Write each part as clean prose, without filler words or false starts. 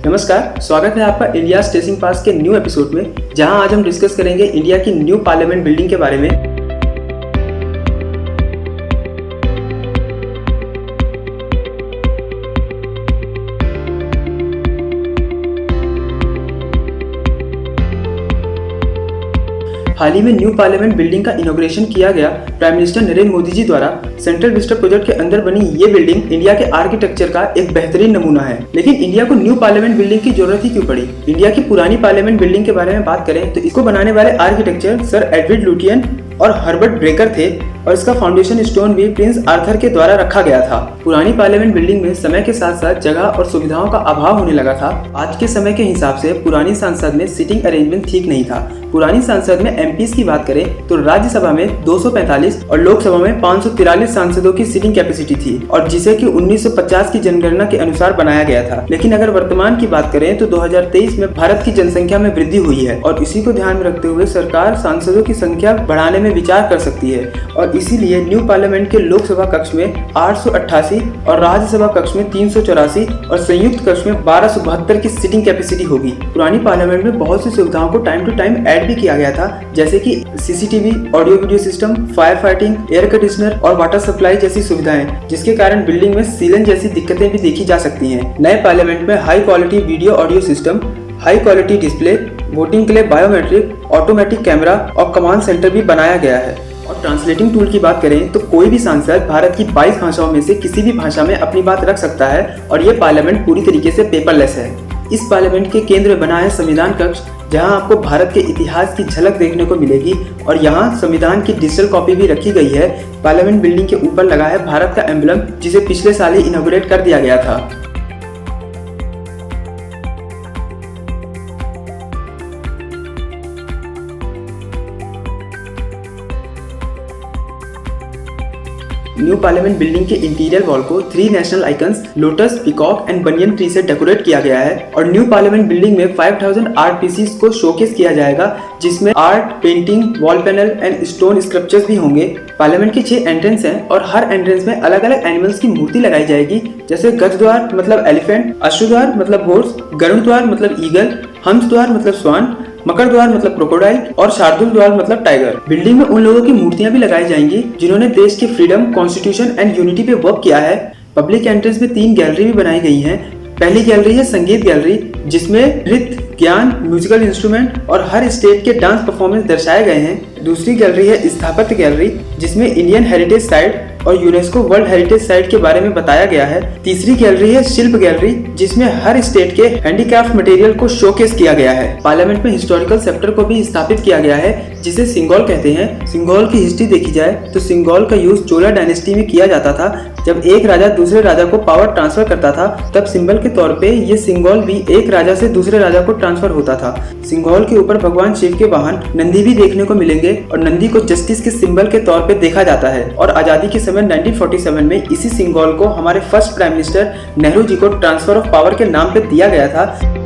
नमस्कार, स्वागत है आपका इंडिया स्टेसिंग पास के न्यू एपिसोड में, जहां आज हम डिस्कस करेंगे इंडिया की न्यू पार्लियामेंट बिल्डिंग के बारे में। हाल ही में न्यू पार्लियामेंट बिल्डिंग का इनॉग्रेशन किया गया। प्राइम मिनिस्टर नरेंद्र मोदी जी द्वारा सेंट्रल विस्टा प्रोजेक्ट के अंदर बनी ये बिल्डिंग इंडिया के आर्किटेक्चर का एक बेहतरीन नमूना है। लेकिन इंडिया को न्यू पार्लियामेंट बिल्डिंग की जरूरत ही क्यों पड़ी? इंडिया की पुरानी पार्लियामेंट बिल्डिंग के बारे में बात करें तो इसको बनाने वाले आर्किटेक्चर सर एडविन लुटियन और हर्बर्ट ब्रेकर थे और इसका फाउंडेशन स्टोन भी प्रिंस आर्थर के द्वारा रखा गया था। पुरानी पार्लियामेंट बिल्डिंग में समय के साथ साथ जगह और सुविधाओं का अभाव होने लगा था। आज के समय के हिसाब से पुरानी संसद में सीटिंग अरेंजमेंट ठीक नहीं था। पुरानी संसद में एमपीज की बात करें तो राज्यसभा में 245 और लोकसभा में 543 सांसदों की सीटिंग कैपेसिटी थी और जिसे कि 1950 की जनगणना के अनुसार बनाया गया था। लेकिन अगर वर्तमान की बात करें तो 2023 में भारत की जनसंख्या में वृद्धि हुई है और इसी को ध्यान में रखते हुए सरकार सांसदों की संख्या बढ़ाने में विचार कर सकती है और इसीलिए न्यू पार्लियामेंट के लोकसभा कक्ष में 888 और राज्यसभा कक्ष में 384 और संयुक्त कक्ष में 1272 की सीटिंग कैपेसिटी होगी। पुरानी पार्लियामेंट में बहुत सी सुविधाओं को टाइम टू टाइम ऐड भी किया गया था, जैसे कि CCTV, audio video system, fire fighting, air conditioner और वाटर सप्लाई जैसी सुविधाएं, जिसके कारण बिल्डिंग में सीलन जैसी दिक्कतें भी देखी जा सकती हैं। नए पार्लियामेंट में high quality video audio system, high quality display, voting के लिए बायोमेट्रिक, ऑटोमेटिक कैमरा और कमांड सेंटर भी बनाया गया है। और ट्रांसलेटिंग टूल की बात करें तो कोई भी सांसद भारत की 22 भाषाओं में से किसी भी भाषा में अपनी बात रख सकता है और ये पार्लियामेंट पूरी तरीके से पेपरलेस है। इस पार्लियामेंट के केंद्र में बना है संविधान कक्ष, जहां आपको भारत के इतिहास की झलक देखने को मिलेगी और यहां संविधान की डिजिटल कॉपी भी रखी गई है। पार्लियामेंट बिल्डिंग के ऊपर लगा है भारत का एम्बलम, जिसे पिछले साल ही इनॉग्रेट कर दिया गया था। न्यू पार्लियामेंट बिल्डिंग के इंटीरियर वॉल को 3 national icons lotus, peacock and banyan tree से डेकोरेट किया गया है और न्यू पार्लियामेंट बिल्डिंग में 5000 आर्ट पीसेस को शोकेस किया जाएगा, जिसमें art, painting, wall panel and stone sculptures भी होंगे। पार्लियामेंट के 6 एंट्रेंस हैं और हर एंट्रेंस में अलग अलग एनिमल्स की मूर्ति लगाई जाएगी, जैसे गज द्वार मतलब एलिफेंट, अश्व द्वार मतलब हॉर्स, गरुड़ द्वार मतलब ईगल, हंस द्वार मतलब स्वान, मकर द्वार मतलब क्रोकोडाइल और शार्दुल द्वार मतलब टाइगर। बिल्डिंग में उन लोगों की मूर्तियां भी लगाई जाएंगी जिन्होंने देश के फ्रीडम, कॉन्स्टिट्यूशन एंड यूनिटी पे वर्क किया है। पब्लिक एंट्रेंस में 3 गैलरी भी बनाई गई हैं। पहली गैलरी है संगीत गैलरी, जिसमें नृत्य, ज्ञान, म्यूजिकल इंस्ट्रूमेंट और हर स्टेट के डांस परफॉर्मेंस दर्शाए गए हैं। दूसरी गैलरी है स्थापत्य गैलरी, जिसमें इंडियन हेरिटेज साइट और यूनेस्को वर्ल्ड हेरिटेज साइट के बारे में बताया गया है। तीसरी गैलरी है शिल्प गैलरी, जिसमें हर स्टेट के हैंडीक्राफ्ट मटेरियल को शोकेस किया गया है। पार्लियामेंट में हिस्टोरिकल सेक्टर को भी स्थापित किया गया है, जिसे सिंगोल कहते हैं। सिंगोल की हिस्ट्री देखी जाए तो सिंगोल का यूज चोला डायनेस्टी में किया जाता था। जब एक राजा दूसरे राजा को पावर ट्रांसफर करता था, तब सिंबल के तौर पे ये सिंगोल भी एक राजा से दूसरे राजा को ट्रांसफर होता था। सिंगोल के ऊपर भगवान शिव के वाहन नंदी भी देखने को मिलेंगे और नंदी को जस्टिस के सिंबल के तौर पे देखा जाता है। और आजादी के समय 1947 में इसी सिंगोल को हमारे first prime minister Nehru ji को ट्रांसफर ऑफ पावर के नाम पे दिया गया था।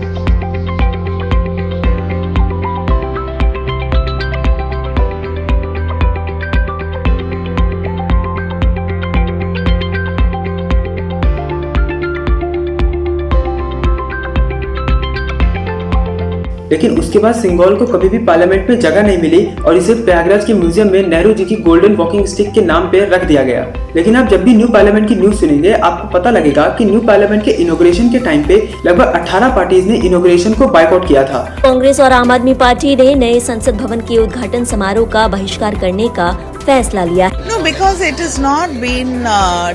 लेकिन उसके बाद सिंगोल को कभी भी पार्लियामेंट में जगह नहीं मिली और इसे प्रयागराज के म्यूजियम में नेहरू जी की गोल्डन वॉकिंग स्टिक के नाम पे रख दिया गया। लेकिन आप जब भी न्यू पार्लियामेंट की न्यूज सुनेंगे, आपको पता लगेगा कि न्यू पार्लियामेंट के इनॉग्रेशन के टाइम पे लगभग 18 पार्टीज ने इनॉग्रेशन को बायकॉट किया था। कांग्रेस और आम आदमी पार्टी ने नए संसद भवन के उद्घाटन समारोह का बहिष्कार करने का फैसला लिया। No, because it has not been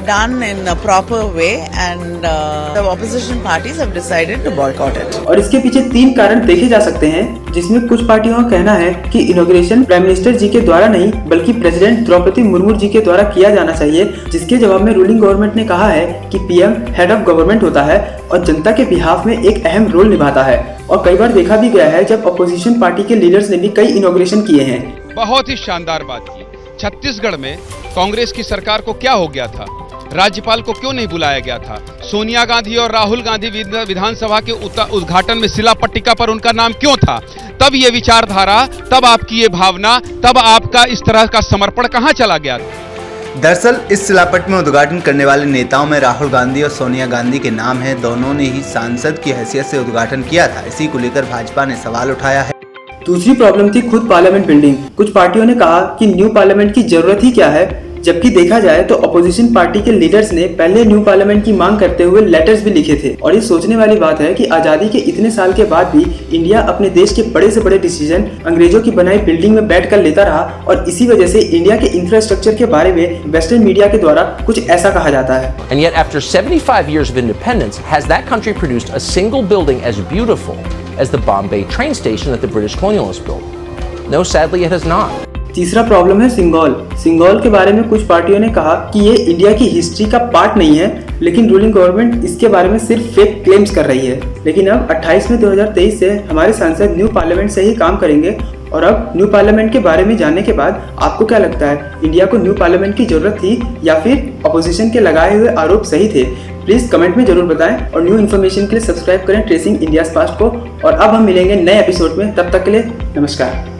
done in a proper way and the opposition parties have decided to boycott it. और इसके पीछे 3 कारण देखे जा सकते हैं, जिसमें कुछ पार्टियों का कहना है कि इनॉग्रेशन प्राइम मिनिस्टर जी के द्वारा नहीं बल्कि प्रेसिडेंट द्रौपदी मुर्मू जी के द्वारा किया जाना चाहिए, जिसके जवाब में रूलिंग गवर्नमेंट ने कहा है कि पीएम हेड ऑफ गवर्नमेंट होता है और जनता के बिहाफ में एक अहम रोल निभाता है। और कई बार देखा भी गया है जब अपोजिशन पार्टी के लीडर्स ने भी कई इनॉग्रेशन किए हैं। बहुत ही शानदार बात की। छत्तीसगढ़ में कांग्रेस की सरकार को क्या हो गया था? राज्यपाल को क्यों नहीं बुलाया गया था? सोनिया गांधी और राहुल गांधी विधानसभा के उद्घाटन में शिला पट्टिका पर उनका नाम क्यों था? तब ये विचारधारा, तब आपकी ये भावना, तब आपका इस तरह का समर्पण कहां चला गया? दरअसल इस सिलापट में उद्घाटन करने वाले नेताओं में राहुल गांधी और सोनिया गांधी के नाम हैं। दोनों ने ही सांसद की हैसियत से उद्घाटन किया था। इसी को लेकर भाजपा ने सवाल उठाया है। दूसरी प्रॉब्लम थी खुद पार्लियामेंट बिल्डिंग। कुछ पार्टियों ने कहा कि न्यू पार्लियामेंट की जरूरत ही क्या है, जबकि देखा जाए तो अपोजिशन पार्टी के लीडर्स ने पहले न्यू पार्लियामेंट की मांग करते हुए लेटर्स भी लिखे थे। और ये सोचने वाली बात है कि आजादी के इतने साल के बाद भी इंडिया अपने देश के बड़े से बड़े डिसीजन अंग्रेजों की बनाई बिल्डिंग में बैठकर लेता रहा, और इसी वजह से इंडिया के इंफ्रास्ट्रक्चर के बारे में वेस्टर्न मीडिया के द्वारा कुछ ऐसा कहा जाता है। And yet after 75 years of independence, has that country produced a single building as beautiful as the Bombay train station that the British colonialists built? No, sadly it has not. तीसरा problem है सिंगोल। सिंगोल के बारे में कुछ पार्टियों ने कहा कि ये इंडिया की हिस्ट्री का पार्ट नहीं है, लेकिन रूलिंग गवर्नमेंट इसके बारे में सिर्फ फेक क्लेम्स कर रही है। लेकिन अब 28 मई 2023 से हमारे सांसद न्यू पार्लियामेंट से ही काम करेंगे। और अब न्यू पार्लियामेंट के बारे में जानने के बाद आपको क्या लगता है, इंडिया को न्यू पार्लियामेंट की जरूरत थी या फिर अपोजिशन के लगाए हुए आरोप सही थे? प्लीज कमेंट में जरूर बताएं और न्यू इन्फॉर्मेशन के लिए सब्सक्राइब करें ट्रेसिंग इंडियाज पास्ट को। और अब हम मिलेंगे नए एपिसोड में, तब तक के लिए नमस्कार।